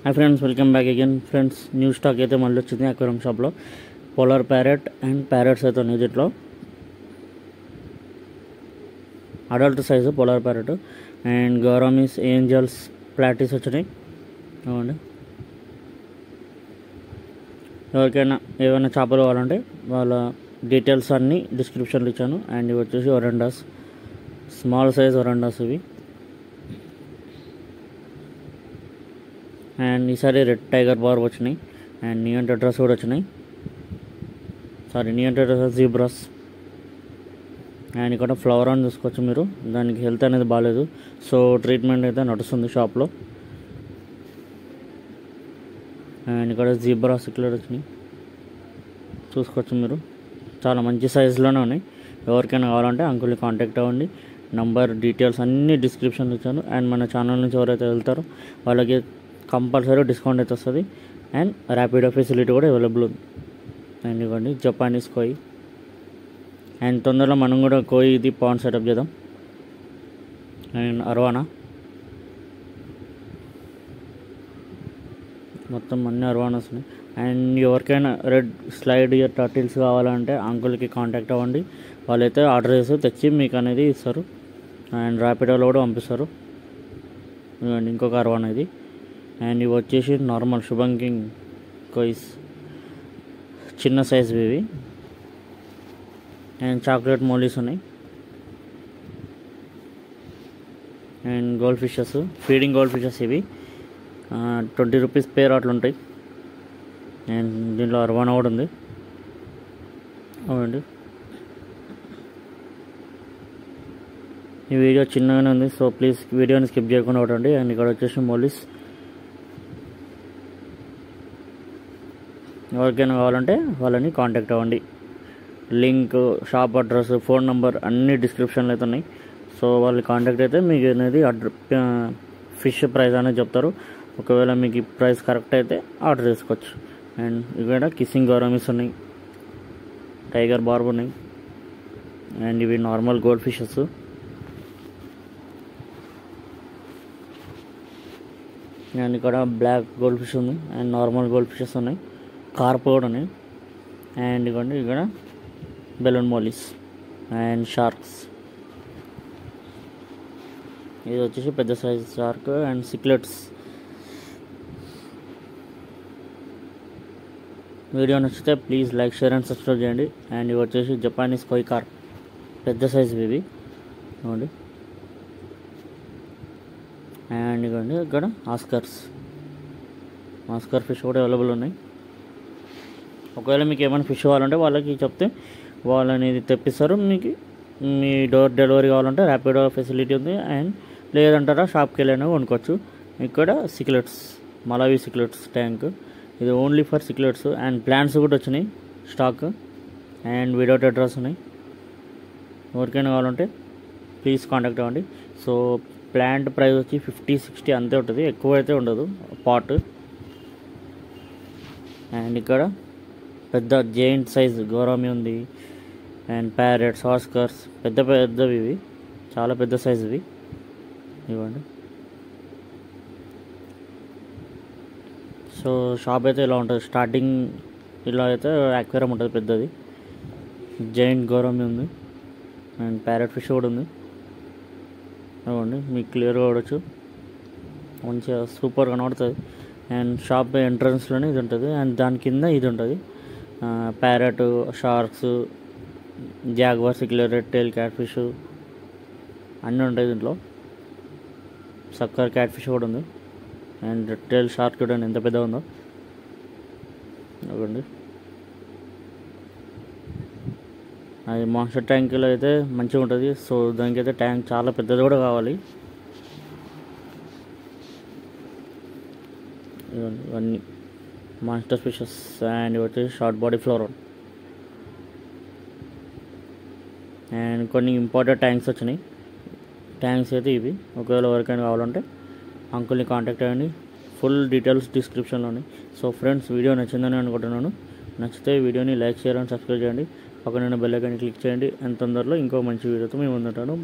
Hi friends, welcome back again. Friends, new stock అయితే మళ్ళీ వచ్చింది అక్వేరియం షాప్లో. పోలార్ ప్యారెట్ అండ్ ప్యారెట్స్ అయితే ఉన్నాయి దీంట్లో. Adult size polar parrot and gouramis, angels, platies వచ్చినాయి. అవునండి, ఎవరికైనా ఏమైనా చేపలు కావాలంటే వాళ్ళ డీటెయిల్స్ అన్నీ డిస్క్రిప్షన్లో ఇచ్చాను. అండ్ ఇవి వచ్చేసి ఒరండాస్, స్మాల్ సైజ్ ఒరండాస్ ఇవి. అండ్ ఈసారి రెడ్ టైగర్ బార్ వచ్చినాయి అండ్ నియాన్ టెట్రాస్ కూడా వచ్చినాయి. Neon tetras, zebras. అండ్ ఇక్కడ ఫ్లవర్ అని చూసుకోవచ్చు మీరు. దానికి హెల్త్ అనేది బాగాలేదు, సో ట్రీట్మెంట్ అయితే నడుస్తుంది షాప్లో. అండ్ ఇక్కడ జీబ్రాస్ ఇక్కడ వచ్చినాయి చూసుకోవచ్చు మీరు. చాలా మంచి సైజులోనే ఉన్నాయి. ఎవరికైనా కావాలంటే అంకుల్ని కాంటాక్ట్ అవ్వండి. నంబర్, డీటెయిల్స్ అన్నీ డిస్క్రిప్షన్లో ఇచ్చాను. అండ్ మన ఛానల్ నుంచి ఎవరైతే వెళ్తారో వాళ్ళకి కంపల్సరీ డిస్కౌంట్ అయితే వస్తుంది. అండ్ ర్యాపిడో ఫెసిలిటీ కూడా అవైలబుల్ ఉంది. అండ్ ఇవ్వండి జపానీస్ కోయి. అండ్ తొందరలో మనం కూడా కోయి ఇది పాండ్ సెటప్ చేద్దాం. అండ్ అర్వానా, మొత్తం అన్ని అర్వానాస్ ఉన్నాయి. అండ్ ఎవరికైనా రెడ్ స్లైడ్ ఇయర్ టర్టిల్స్ కావాలంటే అంకుల్కి కాంటాక్ట్ అవ్వండి. వాళ్ళైతే ఆర్డర్ చేసి తెచ్చి మీకు అనేది ఇస్తారు. అండ్ ర్యాపిడోలో కూడా పంపిస్తారు. ఇవ్వండి ఇంకొక అర్వానా ఇది. అండ్ ఇవి వచ్చేసి నార్మల్ శుభం కింగ్ కోయిస్, చిన్న సైజ్ ఇవి. అండ్ చాక్లెట్ మోలీస్ ఉన్నాయి. And gold fishes, feeding gold fishes ఇవి. 20 రూపీస్ పేర్ అట్లా ఉంటాయి. అండ్ దీంట్లో అర్వానా కూడా ఉంది. అవునండి, ఈ వీడియో చిన్నగానే ఉంది, సో ప్లీజ్ వీడియోని స్కిప్ చేయకుండా ఒకటండి. అండ్ ఇక్కడ వచ్చేసి మోలీస్. ఎవరికైనా కావాలంటే వాళ్ళని కాంటాక్ట్ అవ్వండి. Link, shop address, phone number అన్నీ డిస్క్రిప్షన్లో అయితే ఉన్నాయి. సో వాళ్ళు కాంటాక్ట్ అయితే మీకు అనేది ఫిష్ ప్రైస్ అనేది చెప్తారు. ఒకవేళ మీకు ఈ ప్రైస్ కరెక్ట్ అయితే ఆర్డర్ చేసుకోవచ్చు. అండ్ ఇక్కడ కిస్సింగ్ గౌరమీస్ ఉన్నాయి, టైగర్ బార్బ్ ఉన్నాయి. అండ్ ఇవి నార్మల్ గోల్డ్ ఫిషెస్. అండ్ ఇక్కడ బ్లాక్ గోల్డ్ ఫిష్ ఉంది అండ్ నార్మల్ గోల్డ్ ఫిషెస్ ఉన్నాయి. కార్ప్ కూడా ఉన్నాయి. అండ్ ఇవ్వండి ఇక్కడ బెలూన్ మోలీస్ అండ్ షార్క్స్. ఇది వచ్చేసి పెద్ద సైజ్ షార్క్. అండ్ సిక్లెట్స్. వీడియో నచ్చితే please like, share and subscribe చేయండి. అండ్ ఇవి వచ్చేసి జపానీస్ కోయి కార్ప్, పెద్ద సైజ్ ఇవి. ఇవ్వండి. అండ్ ఇవ్వండి ఇక్కడ ఆస్కర్ ఫిష్ కూడా అవైలబుల్ ఉన్నాయి. ఒకవేళ మీకు ఏమైనా ఫిష్ కావాలంటే వాళ్ళకి చెప్తే వాళ్ళని తెప్పిస్తారు. మీకు మీ డోర్ డెలివరీ కావాలంటే ర్యాపిడో ఫెసిలిటీ ఉంది. అండ్ లేదంటారా షాప్కి వెళ్ళైనా కొనుక్కోవచ్చు. ఇక్కడ సిక్లెట్స్, మలావి సిక్లెట్స్ ట్యాంక్. ఇది ఓన్లీ ఫర్ సిక్లెట్స్. అండ్ ప్లాంట్స్ కూడా వచ్చినాయి స్టాక్. అండ్ విడౌట్ అడ్రస్ ఉన్నాయి. ఎవరికైనా కావాలంటే ప్లీజ్ కాంటాక్ట్ అవ్వండి. సో ప్లాంట్ ప్రైస్ వచ్చి 50-60 అంతే ఉంటుంది, ఎక్కువ అయితే ఉండదు పాట్. అండ్ ఇక్కడ పెద్ద జైంట్ సైజ్ గౌరమి ఉంది. అండ్ ప్యారెట్స్, ఆస్కర్స్ పెద్ద పెద్దవి ఇవి, చాలా పెద్ద సైజ్ ఇవి. ఇవ్వండి. సో షాప్ అయితే ఇలా ఉంటుంది. స్టార్టింగ్ ఇలా అయితే అక్వేరియం ఉంటుంది పెద్దది. జైంట్ గౌరమి ఉంది అండ్ ప్యారెట్ ఫిష్ కూడా ఉంది. ఇవ్వండి మీకు క్లియర్గా చూడవచ్చు, మంచిగా సూపర్ కనబడుతుంది. అండ్ షాప్ ఎంట్రన్స్లోనే ఇది ఉంటుంది. అండ్ దాని కింద ఇది ఉంటుంది. Parrot, sharks, jaguar, cichlid, red tail catfish అన్నీ ఉంటాయి దీంట్లో. సక్కర్ క్యాట్ ఫిష్ కూడా ఉంది. అండ్ రెడ్ టైల్ షార్క్ చూడండి ఎంత పెద్దగా ఉందో. ఇవ్వండి. అది మాన్స్టర్ ట్యాంక్లో అయితే మంచిగా ఉంటుంది. సో దానికైతే ట్యాంక్ చాలా పెద్దది కూడా కావాలి. ఇవన్నీ మాన్స్టర్ ఫిషెస్. అండ్ ఇవి వచ్చేసి షార్ట్ బాడీ ఫ్లోరన్. అండ్ కొన్ని ఇంపార్టెంట్ ట్యాంక్స్ వచ్చినాయి. ట్యాంక్స్ అయితే ఇవి. ఒకవేళ ఎవరికైనా కావాలంటే అంకుల్ని కాంటాక్ట్ అవ్వండి. ఫుల్ డీటెయిల్స్ డిస్క్రిప్షన్లో ఉన్నాయి. సో ఫ్రెండ్స్, వీడియో నచ్చిందని అనుకుంటున్నాను. నచ్చితే వీడియోని లైక్, షేర్ అండ్ సబ్స్క్రైబ్ చేయండి. పక్కన బెల్ ఐకాన్ని క్లిక్ చేయండి. అండ్ తొందరలో ఇంకో మంచి వీడియోతో మేము ముందుంటాను.